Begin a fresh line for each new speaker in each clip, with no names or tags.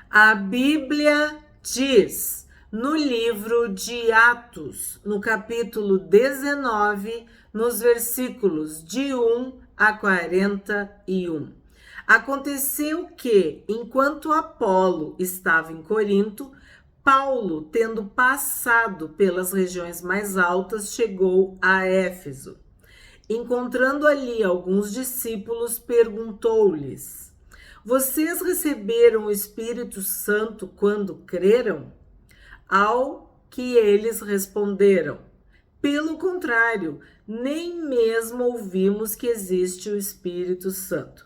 A Bíblia diz no livro de Atos, no capítulo 19, nos versículos de 1 a 41. Aconteceu que, enquanto Apolo estava em Corinto, Paulo, tendo passado pelas regiões mais altas, chegou a Éfeso. Encontrando ali alguns discípulos, perguntou-lhes: Vocês receberam o Espírito Santo quando creram? Ao que eles responderam: Pelo contrário, nem mesmo ouvimos que existe o Espírito Santo.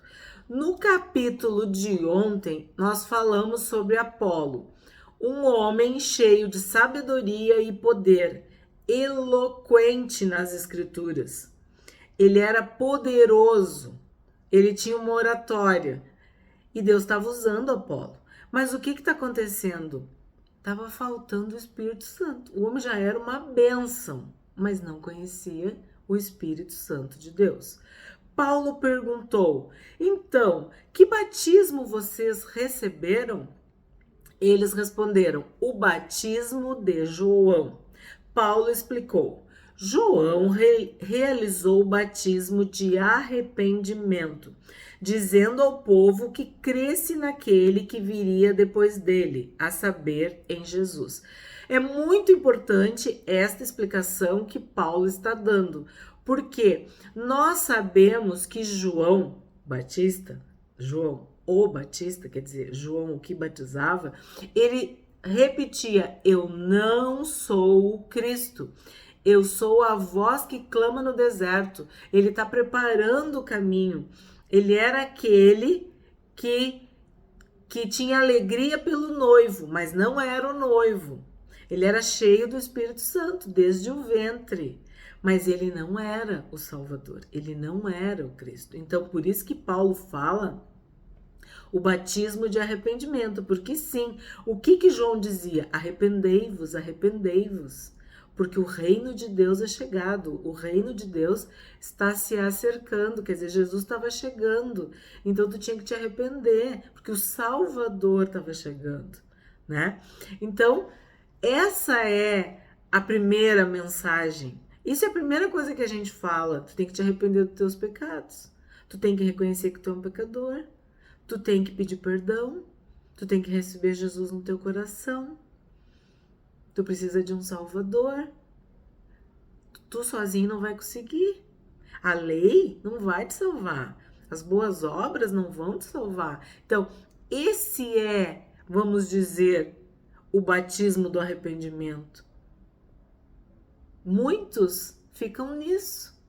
No capítulo de ontem, nós falamos sobre Apolo, um homem cheio de sabedoria e poder, eloquente nas Escrituras. Ele era poderoso, ele tinha uma oratória e Deus estava usando Apolo. Mas o que está acontecendo? Estava faltando o Espírito Santo. O homem já era uma bênção, mas não conhecia o Espírito Santo de Deus. Paulo perguntou: Então, que batismo vocês receberam? Eles responderam: O batismo de João. Paulo explicou: João realizou o batismo de arrependimento, dizendo ao povo que cresce naquele que viria depois dele, a saber, em Jesus. É muito importante esta explicação que Paulo está dando, porque nós sabemos que João Batista, João o Batista, quer dizer, João o que batizava, ele repetia: Eu não sou o Cristo. Eu sou a voz que clama no deserto. Ele está preparando o caminho. Ele era aquele que tinha alegria pelo noivo, mas não era o noivo. Ele era cheio do Espírito Santo desde o ventre, mas ele não era o Salvador. Ele não era o Cristo. Então, por isso que Paulo fala o batismo de arrependimento, porque sim, o que João dizia? Arrependei-vos, arrependei-vos, porque o reino de Deus é chegado, o reino de Deus está se acercando, quer dizer, Jesus estava chegando, então tu tinha que te arrepender, porque o Salvador estava chegando, né? Então, essa é a primeira mensagem, isso é a primeira coisa que a gente fala, tu tem que te arrepender dos teus pecados, tu tem que reconhecer que tu é um pecador, tu tem que pedir perdão, tu tem que receber Jesus no teu coração, tu precisa de um Salvador, tu sozinho não vai conseguir, a lei não vai te salvar, as boas obras não vão te salvar. Então, esse é, vamos dizer, o batismo do arrependimento. Muitos ficam nisso.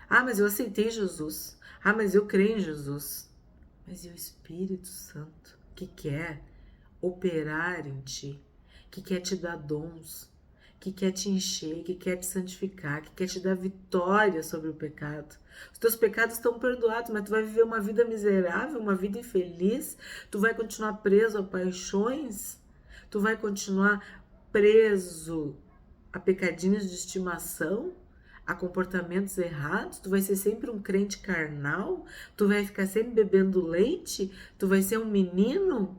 Ah, mas eu aceitei Jesus. Ah, mas eu creio em Jesus. Mas e o Espírito Santo, que quer operar em ti, que quer te dar dons, que quer te encher, que quer te santificar, que quer te dar vitória sobre o pecado. Os teus pecados estão perdoados, mas tu vai viver uma vida miserável, uma vida infeliz, tu vai continuar preso a paixões, tu vai continuar preso a pecadinhos de estimação, a comportamentos errados, tu vai ser sempre um crente carnal, tu vai ficar sempre bebendo leite, tu vai ser um menino.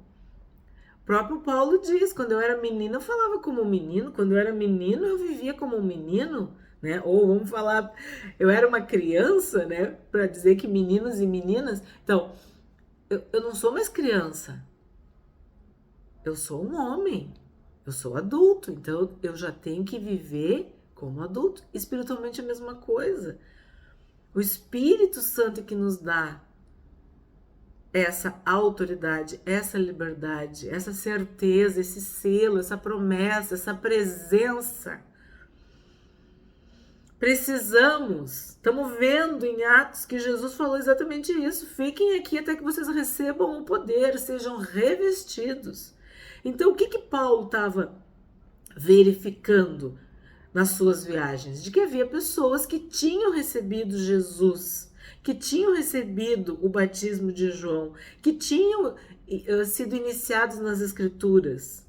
O próprio Paulo diz, quando eu era menino eu falava como um menino, quando eu era menino eu vivia como um menino, né? Ou vamos falar, eu era uma criança, né? Para dizer que meninos e meninas, então, eu não sou mais criança, eu sou um homem, eu sou adulto, então eu já tenho que viver como adulto. Espiritualmente é a mesma coisa. O Espírito Santo que nos dá essa autoridade, essa liberdade, essa certeza, esse selo, essa promessa, essa presença. Precisamos, estamos vendo em Atos que Jesus falou exatamente isso. Fiquem aqui até que vocês recebam o poder, sejam revestidos. Então, o que Paulo estava verificando nas suas viagens? De que havia pessoas que tinham recebido Jesus, que tinham recebido o batismo de João, que tinham sido iniciados nas Escrituras.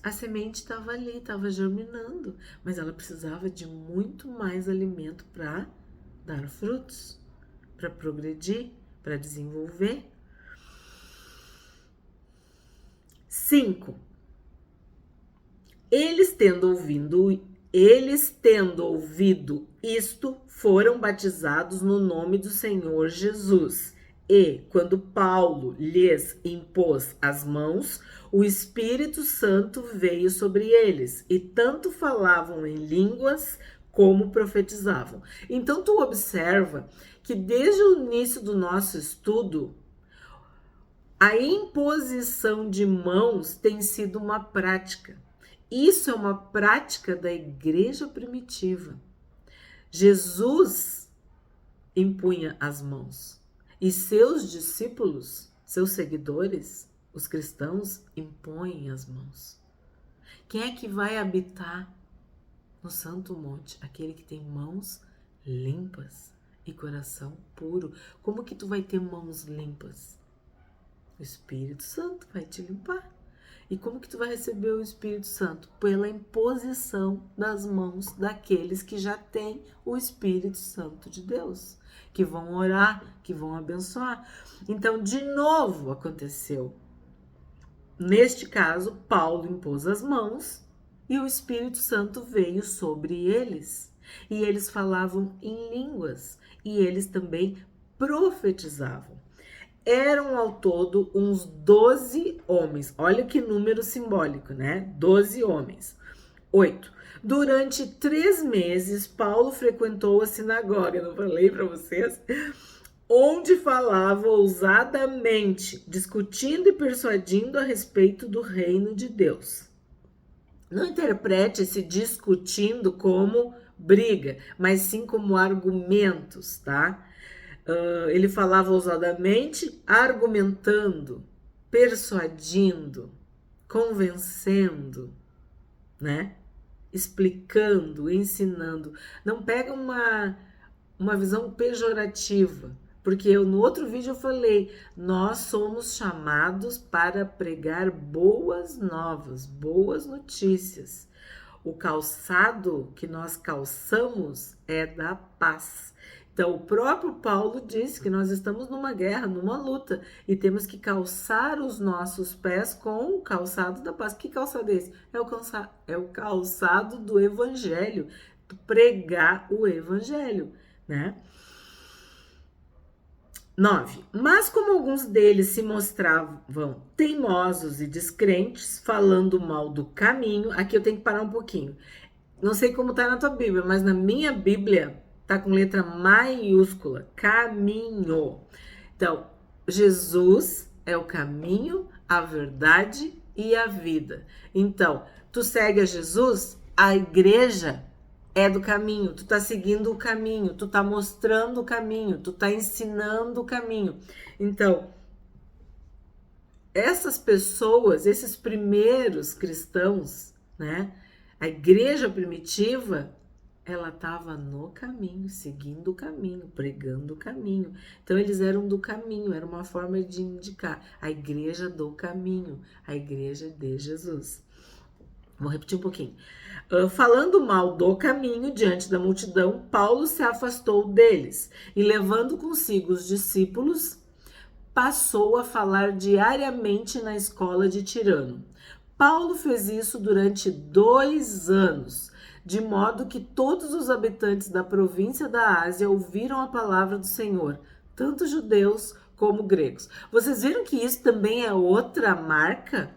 A semente estava ali, estava germinando, mas ela precisava de muito mais alimento para dar frutos, para progredir, para desenvolver. 5. Eles tendo ouvido isto, foram batizados no nome do Senhor Jesus. E, quando Paulo lhes impôs as mãos, o Espírito Santo veio sobre eles, e tanto falavam em línguas como profetizavam. Então, tu observa que desde o início do nosso estudo, a imposição de mãos tem sido uma prática. Isso é uma prática da igreja primitiva. Jesus impunha as mãos e seus discípulos, seus seguidores, os cristãos, impõem as mãos. Quem é que vai habitar no Santo Monte? Aquele que tem mãos limpas e coração puro. Como que tu vai ter mãos limpas? O Espírito Santo vai te limpar. E como que tu vai receber o Espírito Santo? Pela imposição das mãos daqueles que já têm o Espírito Santo de Deus, que vão orar, que vão abençoar. Então, de novo aconteceu. Neste caso, Paulo impôs as mãos e o Espírito Santo veio sobre eles. E eles falavam em línguas e eles também profetizavam. Eram ao todo uns 12 homens. Olha que número simbólico, né? 12 homens. 8. Durante 3 meses, Paulo frequentou a sinagoga, não falei para vocês? Onde falava ousadamente, discutindo e persuadindo a respeito do reino de Deus. Não interprete esse discutindo como briga, mas sim como argumentos, tá? Ele falava ousadamente, argumentando, persuadindo, convencendo, né? Explicando, ensinando. Não pega uma visão pejorativa, porque no outro vídeo eu falei, nós somos chamados para pregar boas novas, boas notícias. O calçado que nós calçamos é da paz. Então, o próprio Paulo disse que nós estamos numa guerra, numa luta, e temos que calçar os nossos pés com o calçado da paz. Que calçado é esse? É o calçado do evangelho, pregar o evangelho, né? 9. Mas como alguns deles se mostravam teimosos e descrentes, falando mal do caminho, aqui eu tenho que parar um pouquinho. Não sei como tá na tua Bíblia, mas na minha Bíblia tá com letra maiúscula, caminho. Então, Jesus é o caminho, a verdade e a vida. Então, tu segue a Jesus, a igreja é do caminho, tu tá seguindo o caminho, tu tá mostrando o caminho, tu tá ensinando o caminho. Então, essas pessoas, esses primeiros cristãos, né? A igreja primitiva, ela estava no caminho, seguindo o caminho, pregando o caminho. Então, eles eram do caminho, era uma forma de indicar a igreja do caminho, a igreja de Jesus. Vou repetir um pouquinho. Falando mal do caminho diante da multidão, Paulo se afastou deles e, levando consigo os discípulos, passou a falar diariamente na escola de Tirano. Paulo fez isso durante 2 anos, de modo que todos os habitantes da província da Ásia ouviram a palavra do Senhor, tanto judeus como gregos. Vocês viram que isso também é outra marca?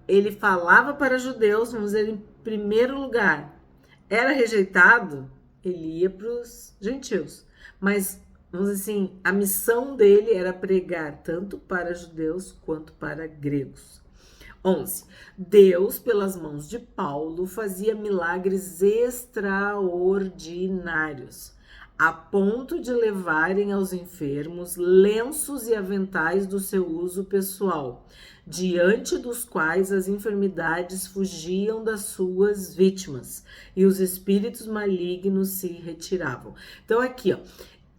Ele falava para judeus, vamos dizer, em primeiro lugar. Era rejeitado, ele ia para os gentios. Mas, vamos dizer assim, a missão dele era pregar tanto para judeus quanto para gregos. 11. Deus, pelas mãos de Paulo, fazia milagres extraordinários, a ponto de levarem aos enfermos lenços e aventais do seu uso pessoal, diante dos quais as enfermidades fugiam das suas vítimas e os espíritos malignos se retiravam. Então aqui, ó,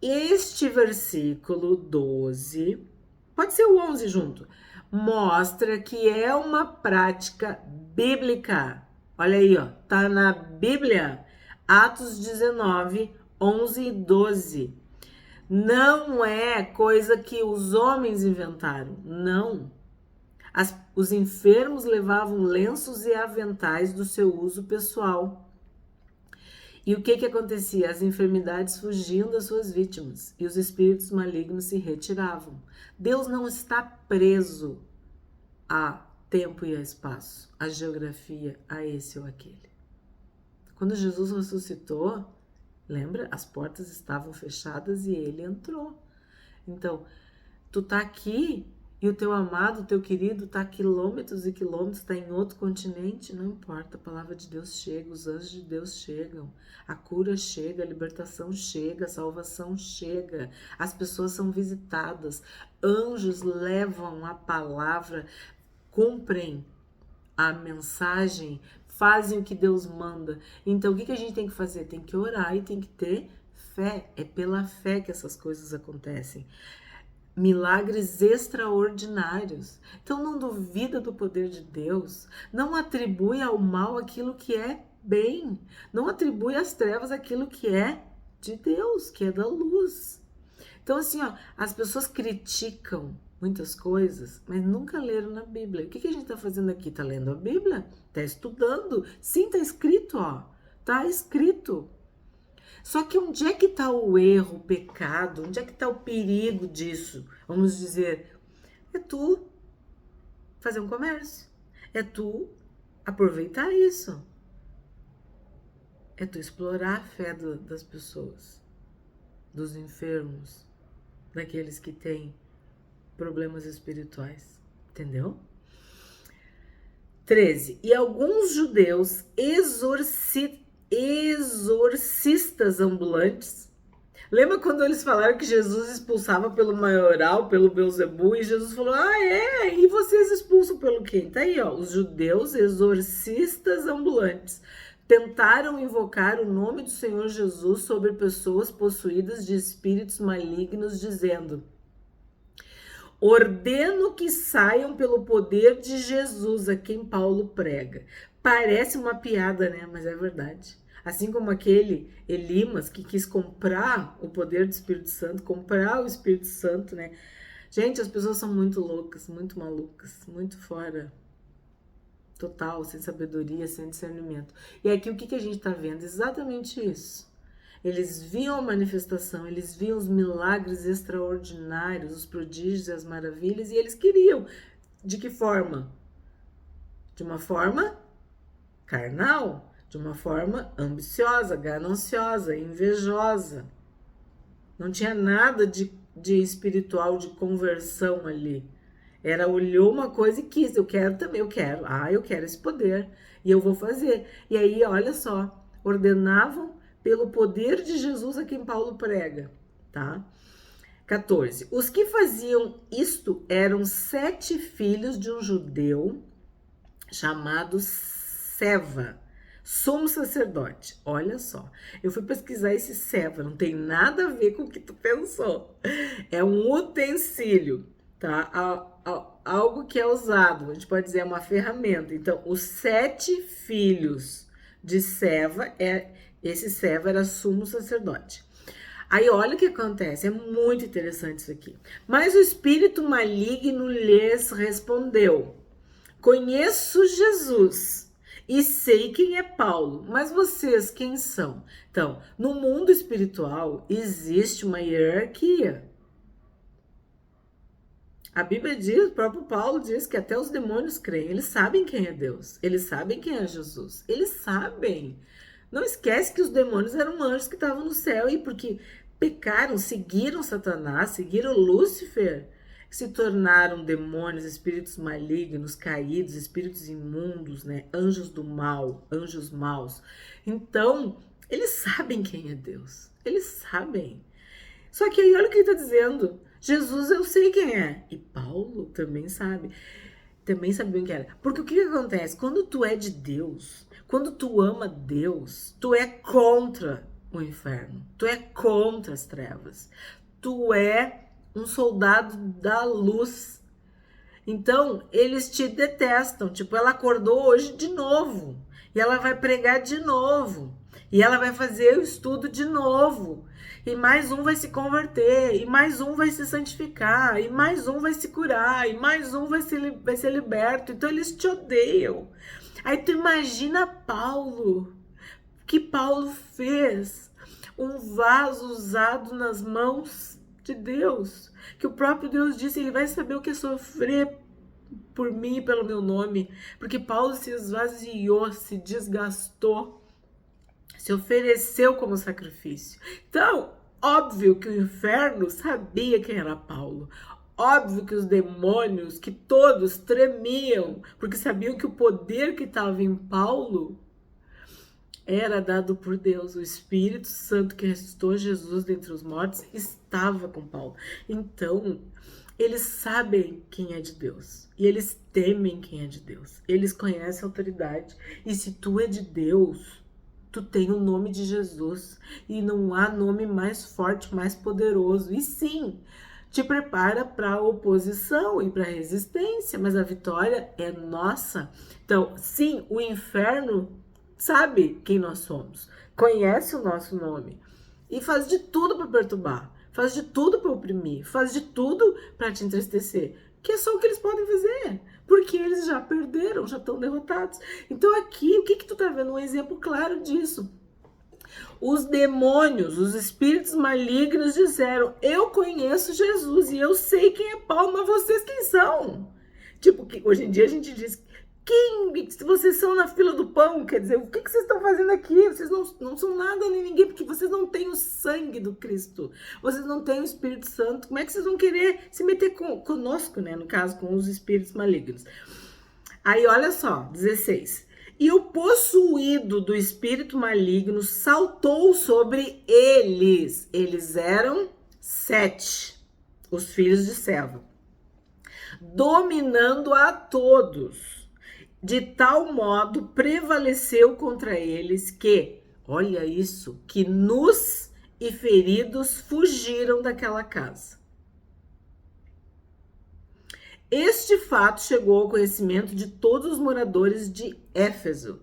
este versículo 12, pode ser o 11 junto, mostra que é uma prática bíblica. Olha aí, ó, tá na Bíblia, Atos 19, 11 e 12. Não é coisa que os homens inventaram, não. Os enfermos levavam lenços e aventais do seu uso pessoal. E o que acontecia? As enfermidades fugiam das suas vítimas e os espíritos malignos se retiravam. Deus não está preso a tempo e a espaço, a geografia, a esse ou aquele. Quando Jesus ressuscitou, lembra? As portas estavam fechadas e ele entrou. Então, tu tá aqui e o teu amado, o teu querido tá a quilômetros e quilômetros, tá em outro continente, não importa, a palavra de Deus chega, os anjos de Deus chegam, a cura chega, a libertação chega, a salvação chega, as pessoas são visitadas, anjos levam a palavra, cumprem a mensagem, fazem o que Deus manda. Então, o que a gente tem que fazer? Tem que orar e tem que ter fé. É pela fé que essas coisas acontecem. Milagres extraordinários. Então, não duvida do poder de Deus. Não atribui ao mal aquilo que é bem. Não atribui às trevas aquilo que é de Deus, que é da luz. Então, assim, ó, as pessoas criticam muitas coisas, mas nunca leram na Bíblia. O que a gente está fazendo aqui? Está lendo a Bíblia? Está estudando? Sim, está escrito, ó. Está escrito. Só que onde é que está o erro, o pecado? Onde é que está o perigo disso? Vamos dizer, é tu fazer um comércio. É tu aproveitar isso. É tu explorar a fé das pessoas, dos enfermos, daqueles que têm problemas espirituais, entendeu? 13. E alguns judeus exorcistas ambulantes. Lembra quando eles falaram que Jesus expulsava pelo maioral, pelo Beelzebu, e Jesus falou, e vocês expulsam pelo quem? Tá aí, ó, os judeus exorcistas ambulantes tentaram invocar o nome do Senhor Jesus sobre pessoas possuídas de espíritos malignos, dizendo: ordeno que saiam pelo poder de Jesus, a quem Paulo prega. Parece uma piada, né? Mas é verdade. Assim como aquele Elimas que quis comprar o poder do Espírito Santo, comprar o Espírito Santo, né? Gente, as pessoas são muito loucas, muito malucas, muito fora. Total, sem sabedoria, sem discernimento. E aqui o que a gente está vendo? Exatamente isso. Eles viam a manifestação, eles viam os milagres extraordinários, os prodígios e as maravilhas, e eles queriam. De que forma? De uma forma carnal, de uma forma ambiciosa, gananciosa, invejosa. Não tinha nada de espiritual, de conversão ali. Olhou uma coisa e quis, eu quero também, eu quero esse poder, e eu vou fazer. E aí, olha só, ordenavam pelo poder de Jesus a quem Paulo prega, tá? 14. Os que faziam isto eram 7 filhos de um judeu chamado Seva, sumo sacerdote. Olha só, eu fui pesquisar esse Seva, não tem nada a ver com o que tu pensou. É um utensílio, tá? Algo que é usado, a gente pode dizer, é uma ferramenta. Então, os 7 filhos de Seva, esse Seva era sumo sacerdote. Aí olha o que acontece, é muito interessante isso aqui. Mas o espírito maligno lhes respondeu: conheço Jesus e sei quem é Paulo, mas vocês quem são? Então, no mundo espiritual existe uma hierarquia. A Bíblia diz, o próprio Paulo diz que até os demônios creem, eles sabem quem é Deus, eles sabem quem é Jesus, eles sabem. Não esquece que os demônios eram anjos que estavam no céu e porque pecaram, seguiram Satanás, seguiram Lúcifer, se tornaram demônios, espíritos malignos, caídos, espíritos imundos, né? Anjos do mal, anjos maus. Então, eles sabem quem é Deus, eles sabem. Só que aí olha o que ele está dizendo. Jesus eu sei quem é. E Paulo também sabe. Também sabia quem era. Porque o que acontece? Quando tu é de Deus, quando tu ama Deus, tu é contra o inferno. Tu é contra as trevas. Tu é um soldado da luz. Então, eles te detestam. Tipo, ela acordou hoje de novo. E ela vai pregar de novo. E ela vai fazer o estudo de novo. E mais um vai se converter. E mais um vai se santificar. E mais um vai se curar. E mais um vai ser liberto. Então eles te odeiam. Aí tu imagina Paulo. O que Paulo fez? Um vaso usado nas mãos de Deus. Que o próprio Deus disse, ele vai saber o que é sofrer por mim e pelo meu nome. Porque Paulo se esvaziou, se desgastou, se ofereceu como sacrifício. Então, óbvio que o inferno sabia quem era Paulo. Óbvio que os demônios, que todos tremiam, porque sabiam que o poder que estava em Paulo era dado por Deus. O Espírito Santo que ressuscitou Jesus dentre os mortos estava com Paulo. Então, eles sabem quem é de Deus. E eles temem quem é de Deus. Eles conhecem a autoridade. E se tu é de Deus, tu tem o nome de Jesus. E não há nome mais forte, mais poderoso. E sim, te prepara para a oposição e para a resistência. Mas a vitória é nossa. Então, sim, o inferno sabe quem nós somos, conhece o nosso nome e faz de tudo para perturbar, faz de tudo para oprimir, faz de tudo para te entristecer, que é só o que eles podem fazer, porque eles já perderam, já estão derrotados. Então aqui, o que tu tá vendo? Um exemplo claro disso. Os demônios, os espíritos malignos disseram, eu conheço Jesus e eu sei quem é Paulo, mas vocês quem são? Tipo, que hoje em dia a gente diz, se vocês são na fila do pão, quer dizer, o que vocês estão fazendo aqui? Vocês não são nada nem ninguém, porque vocês não têm o sangue do Cristo, vocês não têm o Espírito Santo. Como é que vocês vão querer se meter conosco, né? No caso, com os espíritos malignos. Aí, olha só, 16. E o possuído do espírito maligno saltou sobre eles. Eles eram 7, os filhos de Seva, dominando a todos. De tal modo prevaleceu contra eles que, olha isso, que nus e feridos fugiram daquela casa. Este fato chegou ao conhecimento de todos os moradores de Éfeso,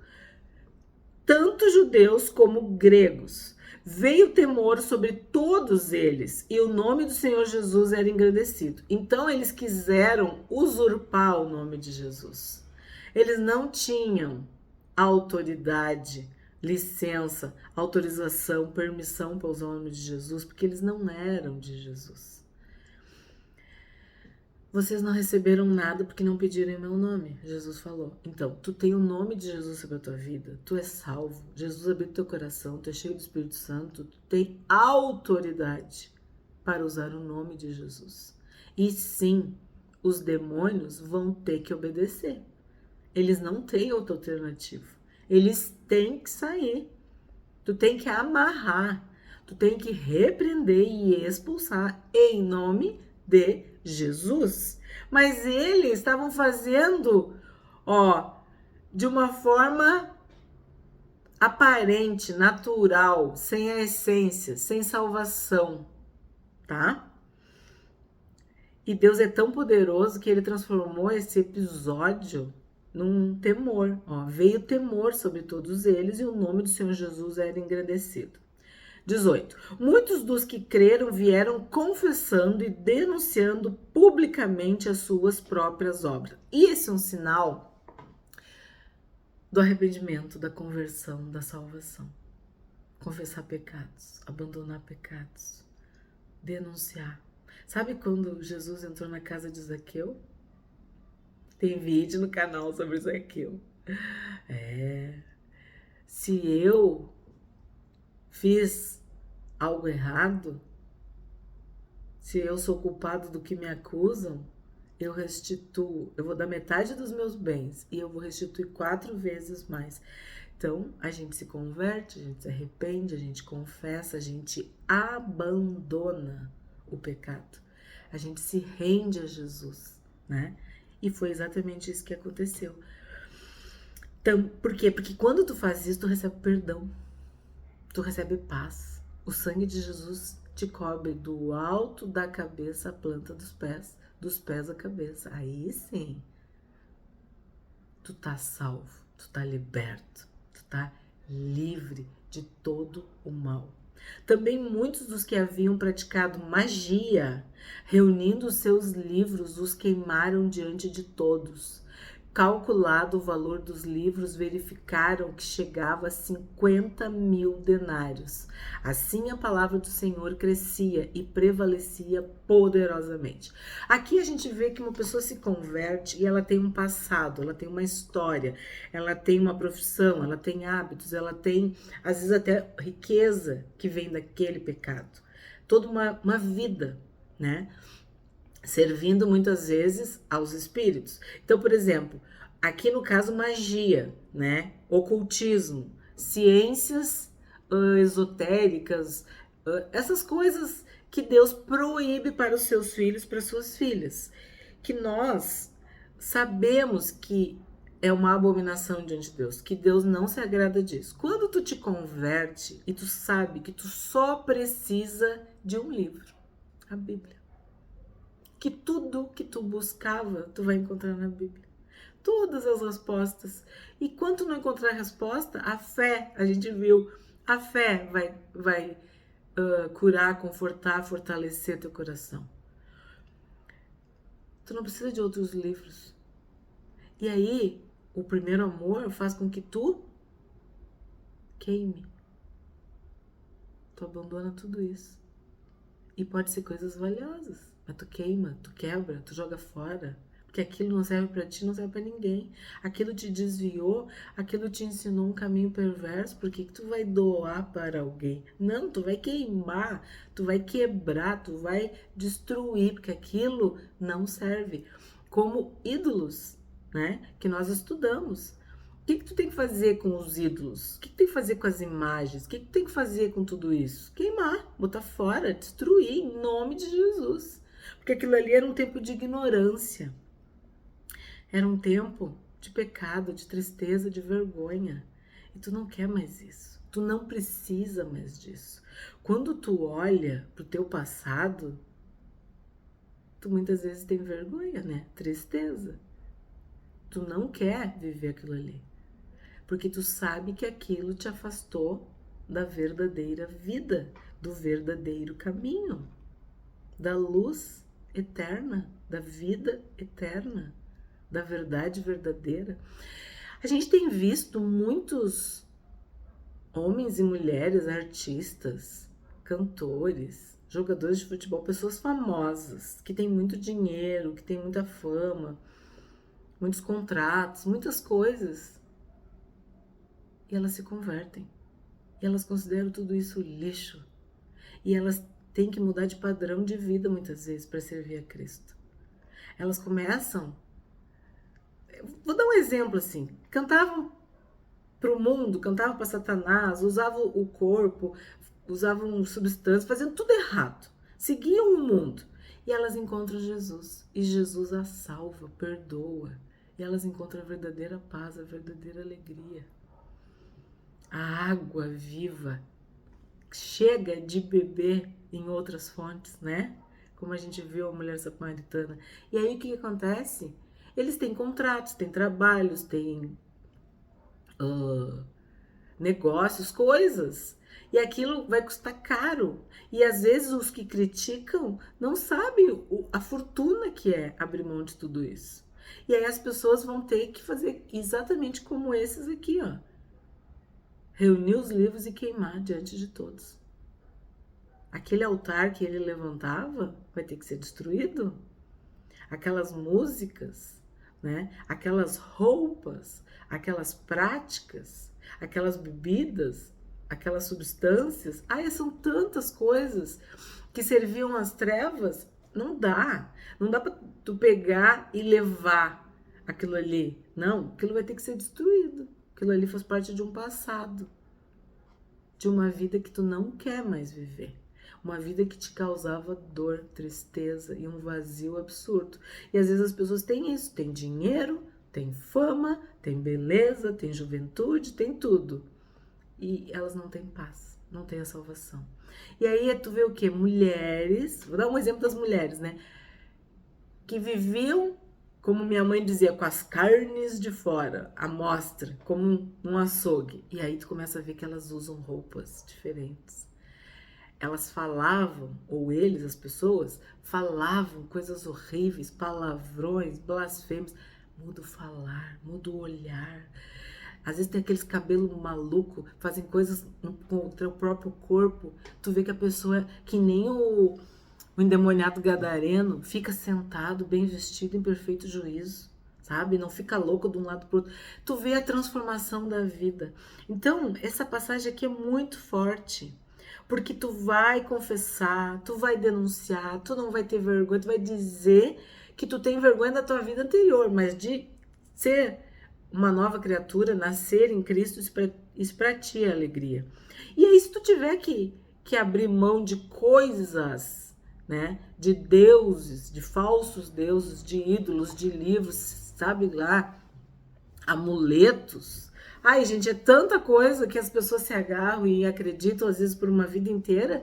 tanto judeus como gregos. Veio temor sobre todos eles e o nome do Senhor Jesus era engrandecido. Então eles quiseram usurpar o nome de Jesus. Eles não tinham autoridade, licença, autorização, permissão para usar o nome de Jesus, porque eles não eram de Jesus. Vocês não receberam nada porque não pediram em meu nome, Jesus falou. Então, tu tem o nome de Jesus sobre a tua vida, tu é salvo, Jesus abriu teu coração, tu é cheio do Espírito Santo, tu tem autoridade para usar o nome de Jesus. E sim, os demônios vão ter que obedecer. Eles não têm outra alternativa. Eles têm que sair. Tu tem que amarrar. Tu tem que repreender e expulsar em nome de Jesus. Mas eles estavam fazendo, de uma forma aparente, natural, sem a essência, sem salvação, tá? E Deus é tão poderoso que ele transformou esse episódio num temor. Veio temor sobre todos eles e o nome do Senhor Jesus era engrandecido. 18. Muitos dos que creram vieram confessando e denunciando publicamente as suas próprias obras. E esse é um sinal do arrependimento, da conversão, da salvação. Confessar pecados, abandonar pecados, denunciar. Sabe quando Jesus entrou na casa de Zaqueu? Tem vídeo no canal sobre Zaqueu. Se eu fiz algo errado, se eu sou culpado do que me acusam, eu restituo. Eu vou dar metade dos meus bens e eu vou restituir 4 vezes mais. Então, a gente se converte, a gente se arrepende, a gente confessa, a gente abandona o pecado. A gente se rende a Jesus, né? E foi exatamente isso que aconteceu. Então, por quê? Porque quando tu faz isso, tu recebe perdão. Tu recebe paz. O sangue de Jesus te cobre do alto da cabeça à planta dos pés à cabeça. Aí sim, tu tá salvo, tu tá liberto, tu tá livre de todo o mal. Também muitos dos que haviam praticado magia, reunindo seus livros, os queimaram diante de todos. Calculado o valor dos livros, verificaram que chegava a 50.000 denários. Assim a palavra do Senhor crescia e prevalecia poderosamente. Aqui a gente vê que uma pessoa se converte e ela tem um passado, ela tem uma história, ela tem uma profissão, ela tem hábitos, ela tem às vezes até riqueza que vem daquele pecado. Toda uma vida, né? Servindo muitas vezes aos espíritos. Então, por exemplo, aqui no caso magia, né? Ocultismo, ciências esotéricas, essas coisas que Deus proíbe para os seus filhos, para suas filhas, que nós sabemos que é uma abominação diante de Deus, que Deus não se agrada disso. Quando tu te converte e tu sabe que tu só precisa de um livro, a Bíblia, que tudo que tu buscava, tu vai encontrar na Bíblia. Todas as respostas. E quando tu não encontrar a resposta, a fé, a gente viu, a fé vai curar, confortar, fortalecer teu coração. Tu não precisa de outros livros. E aí, o primeiro amor faz com que tu queime. Tu abandona tudo isso. E pode ser coisas valiosas. Mas tu queima, tu quebra, tu joga fora. Porque aquilo não serve pra ti, não serve pra ninguém. Aquilo te desviou, aquilo te ensinou um caminho perverso. Por que tu vai doar para alguém? Não, tu vai queimar, tu vai quebrar, tu vai destruir. Porque aquilo não serve. Como ídolos, né? Que nós estudamos. O que tu tem que fazer com os ídolos? O que tu tem que fazer com as imagens? O que tu tem que fazer com tudo isso? Queimar, botar fora, destruir em nome de Jesus. Porque aquilo ali era um tempo de ignorância. Era um tempo de pecado, de tristeza, de vergonha. E tu não quer mais isso. Tu não precisa mais disso. Quando tu olha pro teu passado, tu muitas vezes tem vergonha, né? Tristeza. Tu não quer viver aquilo ali. Porque tu sabe que aquilo te afastou da verdadeira vida, do verdadeiro caminho, da luz eterna, da vida eterna, da verdade verdadeira. A gente tem visto muitos homens e mulheres, artistas, cantores, jogadores de futebol, pessoas famosas, que têm muito dinheiro, que têm muita fama, muitos contratos, muitas coisas. E elas se convertem. E elas consideram tudo isso lixo. E elas têm que mudar de padrão de vida muitas vezes para servir a Cristo. Elas começam... Vou dar um exemplo assim. Cantavam para o mundo, cantavam para Satanás, usavam o corpo, usavam substâncias, faziam tudo errado. Seguiam o mundo. E elas encontram Jesus. E Jesus as salva, perdoa. E elas encontram a verdadeira paz, a verdadeira alegria. A água viva chega de beber em outras fontes, né? Como a gente viu a mulher samaritana. E aí o que acontece? Eles têm contratos, têm trabalhos, têm negócios, coisas. E aquilo vai custar caro. E às vezes os que criticam não sabem a fortuna que é abrir mão de tudo isso. E aí as pessoas vão ter que fazer exatamente como esses aqui, ó. Reunir os livros e queimar diante de todos. Aquele altar que ele levantava vai ter que ser destruído. Aquelas músicas, né? Aquelas roupas, aquelas práticas, aquelas bebidas, aquelas substâncias. São tantas coisas que serviam às trevas. Não dá para tu pegar e levar aquilo ali. Não, aquilo vai ter que ser destruído. Aquilo ali faz parte de um passado, de uma vida que tu não quer mais viver. Uma vida que te causava dor, tristeza e um vazio absurdo. E às vezes as pessoas têm isso, têm dinheiro, têm fama, têm beleza, têm juventude, têm tudo. E elas não têm paz, não têm a salvação. E aí tu vê o quê? Mulheres, vou dar um exemplo das mulheres, né? Que viviam como minha mãe dizia, com as carnes de fora, à mostra, como um açougue. E aí tu começa a ver que elas usam roupas diferentes. Elas falavam, ou eles, as pessoas, falavam coisas horríveis, palavrões, blasfêmios. Muda o falar, muda o olhar. Às vezes tem aqueles cabelos malucos, fazem coisas contra o próprio corpo. Tu vê que a pessoa é que nem o endemoniado gadareno, fica sentado, bem vestido, em perfeito juízo, sabe? Não fica louco de um lado pro outro. Tu vê a transformação da vida. Então, essa passagem aqui é muito forte. Porque tu vai confessar, tu vai denunciar, tu não vai ter vergonha, tu vai dizer que tu tem vergonha da tua vida anterior, mas de ser uma nova criatura, nascer em Cristo, isso pra ti é alegria. E aí, se tu tiver que abrir mão de coisas, né, de deuses, de falsos deuses, de ídolos, de livros, sabe lá, amuletos. Ai, gente, é tanta coisa que as pessoas se agarram e acreditam, às vezes, por uma vida inteira,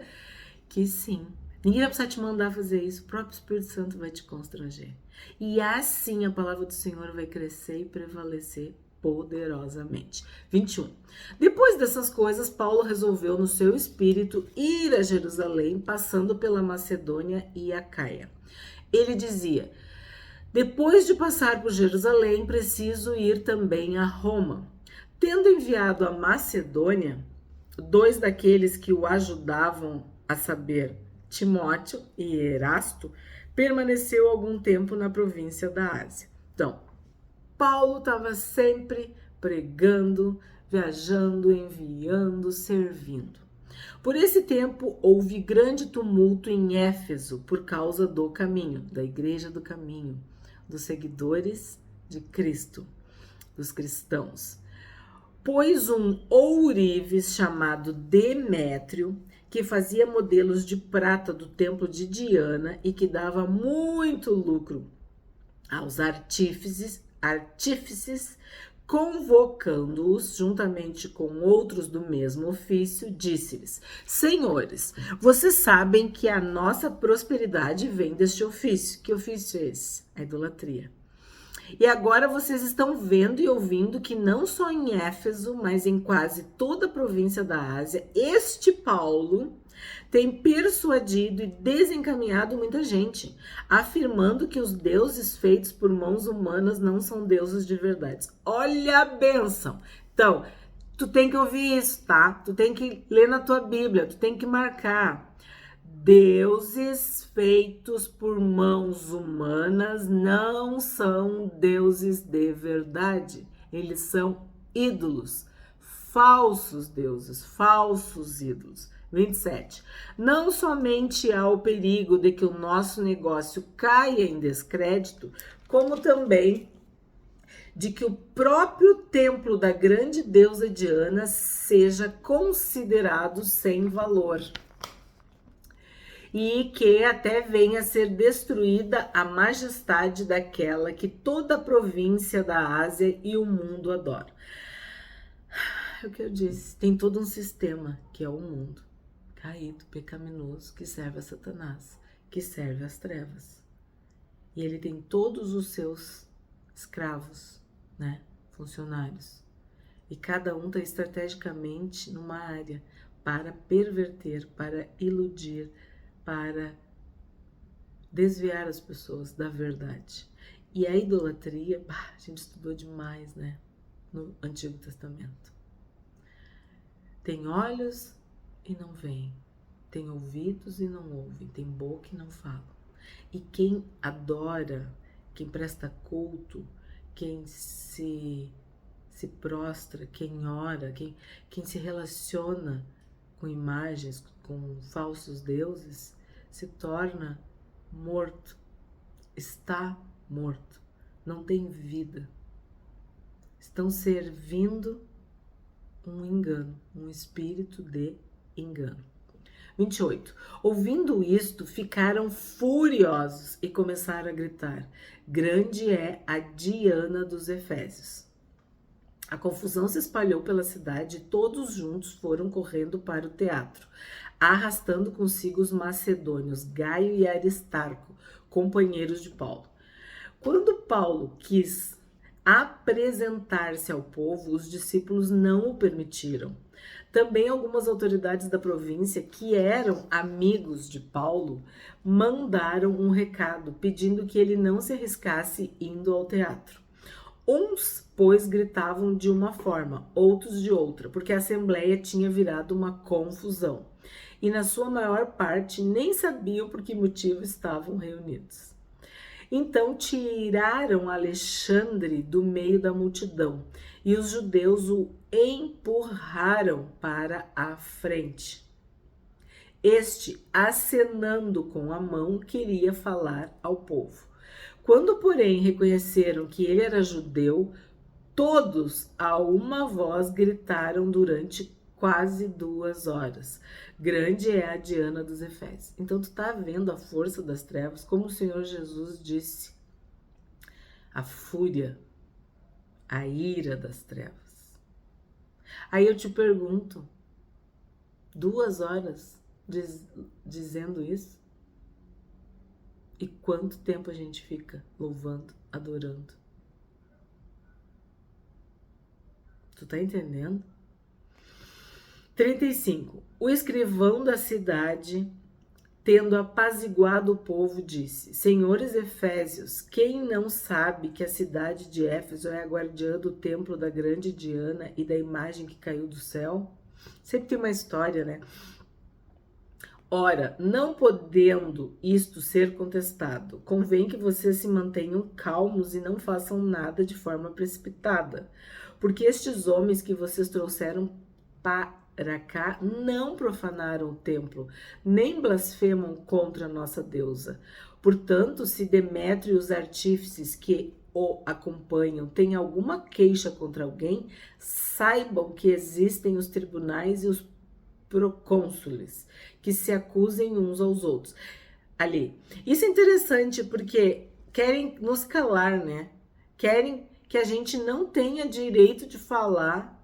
que sim. Ninguém vai precisar te mandar fazer isso, o próprio Espírito Santo vai te constranger. E assim a palavra do Senhor vai crescer e prevalecer poderosamente. 21. Depois dessas coisas, Paulo resolveu no seu espírito ir a Jerusalém, passando pela Macedônia e Acaia. Ele dizia: depois de passar por Jerusalém, preciso ir também a Roma. Tendo enviado a Macedônia, 2 daqueles que o ajudavam, a saber, Timóteo e Erasto, permaneceu algum tempo na província da Ásia. Então, Paulo estava sempre pregando, viajando, enviando, servindo. Por esse tempo, houve grande tumulto em Éfeso por causa do caminho, da igreja do caminho, dos seguidores de Cristo, dos cristãos. Pois um ourives chamado Demétrio, que fazia modelos de prata do templo de Diana e que dava muito lucro aos artífices, convocando-os juntamente com outros do mesmo ofício, disse-lhes: senhores, vocês sabem que a nossa prosperidade vem deste ofício. Que ofício é esse? A idolatria. E agora vocês estão vendo e ouvindo que não só em Éfeso, mas em quase toda a província da Ásia, este Paulo tem persuadido e desencaminhado muita gente, afirmando que os deuses feitos por mãos humanas não são deuses de verdade. Olha a bênção! Então, tu tem que ouvir isso, tá? Tu tem que ler na tua Bíblia, tu tem que marcar. Deuses feitos por mãos humanas não são deuses de verdade. Eles são ídolos, falsos deuses, falsos ídolos. 27. Não somente há o perigo de que o nosso negócio caia em descrédito, como também de que o próprio templo da grande deusa Diana seja considerado sem valor e que até venha a ser destruída a majestade daquela que toda a província da Ásia e o mundo adoram. É o que eu disse, tem todo um sistema que é o mundo caído, pecaminoso, que serve a Satanás, que serve às trevas. E ele tem todos os seus escravos, né, funcionários. E cada um está estrategicamente numa área para perverter, para iludir, para desviar as pessoas da verdade. E a idolatria, a gente estudou demais, né, no Antigo Testamento. Tem olhos e não veem, tem ouvidos e não ouvem, tem boca e não falam. E quem adora, quem presta culto, quem se prostra, quem ora, quem se relaciona com imagens, com falsos deuses, se torna morto, está morto, não tem vida. Estão servindo um engano, um espírito de engano. 28. Ouvindo isto, ficaram furiosos e começaram a gritar: grande é a Diana dos Efésios. A confusão se espalhou pela cidade e todos juntos foram correndo para o teatro, arrastando consigo os macedônios, Gaio e Aristarco, companheiros de Paulo. Quando Paulo quis apresentar-se ao povo, os discípulos não o permitiram. Também algumas autoridades da província, que eram amigos de Paulo, mandaram um recado pedindo que ele não se arriscasse indo ao teatro. Uns, pois, gritavam de uma forma, outros de outra, porque a assembleia tinha virado uma confusão. E na sua maior parte nem sabiam por que motivo estavam reunidos. Então tiraram Alexandre do meio da multidão e os judeus o empurraram para a frente. Este, acenando com a mão, queria falar ao povo. Quando, porém, reconheceram que ele era judeu, todos a uma voz gritaram durante quase 2 horas. Grande é a Diana dos Efésios. Então tu tá vendo a força das trevas, como o Senhor Jesus disse. A fúria, a ira das trevas. Aí eu te pergunto, 2 horas dizendo isso? E quanto tempo a gente fica louvando, adorando? Tu tá entendendo? 35. O escrivão da cidade, tendo apaziguado o povo, disse: Senhores Efésios, quem não sabe que a cidade de Éfeso é a guardiã do templo da grande Diana e da imagem que caiu do céu? Sempre tem uma história, né? Ora, não podendo isto ser contestado, convém que vocês se mantenham calmos e não façam nada de forma precipitada, porque estes homens que vocês trouxeram para cá não profanaram o templo, nem blasfemam contra a nossa deusa. Portanto, se Demétrio e os artífices que o acompanham têm alguma queixa contra alguém, saibam que existem os tribunais e os procônsules, que se acusem uns aos outros. Ali. Isso é interessante porque querem nos calar, né? Querem que a gente não tenha direito de falar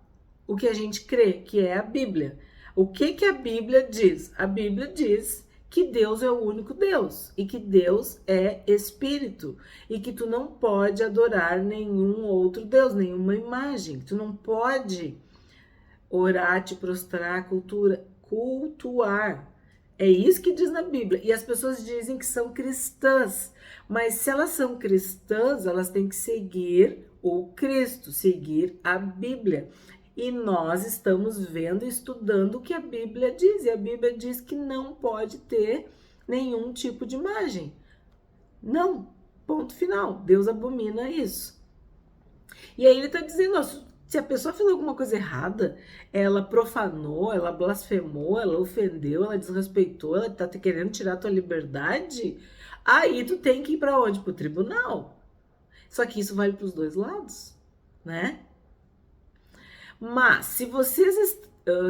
o que a gente crê, que é a Bíblia. O que a Bíblia diz? A Bíblia diz que Deus é o único Deus e que Deus é Espírito e que tu não pode adorar nenhum outro Deus, nenhuma imagem. Tu não pode orar, te prostrar, cultuar. É isso que diz na Bíblia. E as pessoas dizem que são cristãs. Mas se elas são cristãs, elas têm que seguir o Cristo, seguir a Bíblia. E nós estamos vendo e estudando o que a Bíblia diz. E a Bíblia diz que não pode ter nenhum tipo de imagem. Não. Ponto final. Deus abomina isso. E aí ele está dizendo, se a pessoa fez alguma coisa errada, ela profanou, ela blasfemou, ela ofendeu, ela desrespeitou, ela tá querendo tirar a tua liberdade, aí tu tem que ir para onde? Pro tribunal. Só que isso vale para os dois lados, né? Mas se vocês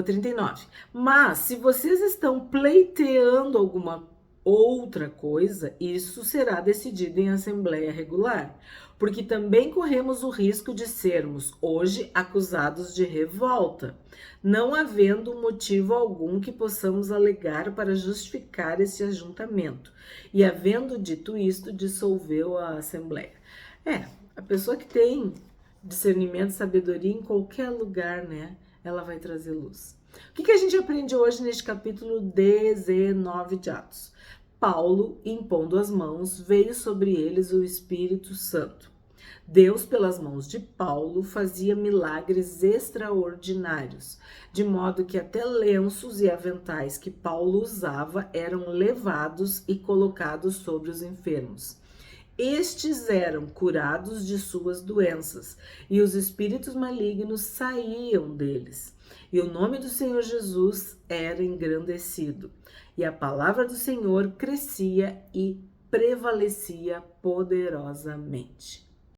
39. Mas se vocês estão pleiteando alguma outra coisa, isso será decidido em assembleia regular, porque também corremos o risco de sermos hoje acusados de revolta, não havendo motivo algum que possamos alegar para justificar esse ajuntamento. E havendo dito isto, dissolveu a assembleia. A pessoa que tem discernimento, sabedoria em qualquer lugar, né? Ela vai trazer luz. O que a gente aprende hoje neste capítulo 19 de Atos? Paulo, impondo as mãos, veio sobre eles o Espírito Santo. Deus, pelas mãos de Paulo, fazia milagres extraordinários, de modo que até lenços e aventais que Paulo usava eram levados e colocados sobre os enfermos. Estes eram curados de suas doenças, e os espíritos malignos saíam deles. E o nome do Senhor Jesus era engrandecido. E a palavra do Senhor crescia e prevalecia poderosamente.